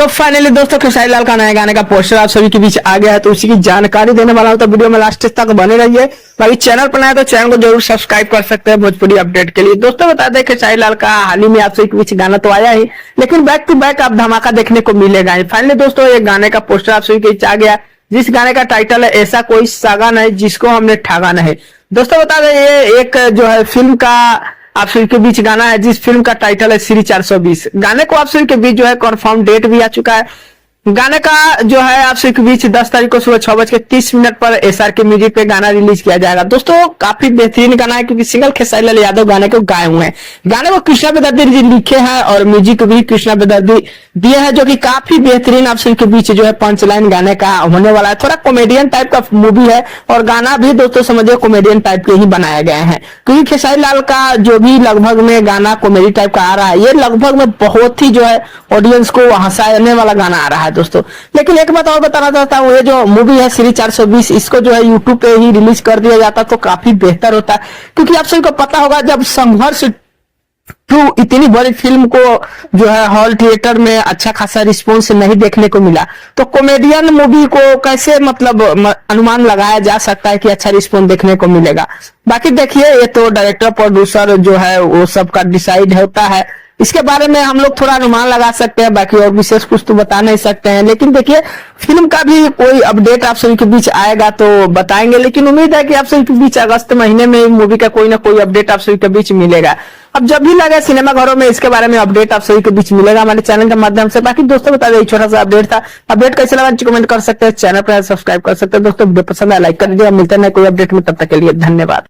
तो फाइनली दोस्तों खेसारी लाल का नए गाने का पोस्टर आप सभी के बीच आ गया है, तो उसी की जानकारी देने वाला हूं। तो वीडियो में लास्ट तक बने रहिए। बाकी चैनल पर नया तो चैनल को जरूर सब्सक्राइब कर सकते हैं भोजपुरी अपडेट के लिए। दोस्तों बता दें खेसारी लाल का हाल ही में आप सभी के बीच गाना तो आया ही, लेकिन बैक टू बैक आप धमाका देखने को मिलेगा। फाइनली दोस्तों एक गाने का पोस्टर आप सभी के बीच आ गया, जिस गाने का टाइटल है ऐसा कोई सागा नहीं जिसको हमने ठगा नहीं। दोस्तों बता दें ये एक जो है फिल्म का आप सभी के बीच गाना है, जिस फिल्म का टाइटल है श्री 420। गाने को आप सभी के बीच जो है कंफर्म डेट भी आ चुका है। गाने का जो है आप सभी के बीच 10 तारीख को सुबह 6:30 पर SRK म्यूजिक पे गाना रिलीज किया जाएगा। दोस्तों काफी बेहतरीन गाना है, क्योंकि सिंगल खेसारी लाल यादव गाने को गाए हुए हैं। गाने को कृष्णा बेदर्दी जी लिखे हैं और म्यूजिक भी कृष्णा बेदर्दी दिए हैं, जो कि काफी बेहतरीन आप सभी के बीच जो है पंच लाइन गाने का होने वाला है। थोड़ा कॉमेडियन टाइप का मूवी है और गाना भी दोस्तों समझिए कॉमेडियन टाइप के ही बनाए गए हैं, क्योंकि खेसारी लाल का जो भी लगभग में गाना कॉमेडी टाइप का आ रहा है, ये लगभग में बहुत ही जो है ऑडियंस को हंसाने वाला गाना आ रहा है दोस्तों। लेकिन एक बात और बताना चाहता हूँ, ये जो मूवी है श्री 420, इसको जो है यूट्यूब पे ही रिलीज कर दिया जाता तो काफी बेहतर होता, क्योंकि आप सभी को पता होगा जब संघर्ष 2 इतनी बड़ी फिल्म को जो है हॉल थिएटर में अच्छा खासा रिस्पॉन्स नहीं देखने को मिला, तो कॉमेडियन मूवी को कैसे मतलब अनुमान लगाया जा सकता है कि अच्छा रिस्पॉन्स देखने को मिलेगा। बाकी देखिए ये तो डायरेक्टर प्रोड्यूसर जो है वो सबका डिसाइड होता है, इसके बारे में हम लोग थोड़ा अनुमान लगा सकते हैं, बाकी और विशेष कुछ तो बता नहीं सकते हैं। लेकिन देखिए फिल्म का भी कोई अपडेट आप सभी के बीच आएगा तो बताएंगे, लेकिन उम्मीद है कि आप सभी के बीच अगस्त महीने में मूवी का कोई ना कोई अपडेट आप सभी के बीच मिलेगा। अब जब भी लगे सिनेमा घरों में इसके बारे में अपडेट आप सभी के बीच मिलेगा हमारे चैनल के माध्यम से। बाकी दोस्तों बता दें छोटा सा अपडेट था, अपडेट कैसे लगा कमेंट कर सकते हैं, चैनल पर सब्सक्राइब कर सकते हैं। दोस्तों वीडियो पसंद आया लाइक कर दीजिए। मिलते हैं कोई अपडेट में, तब तक के लिए धन्यवाद।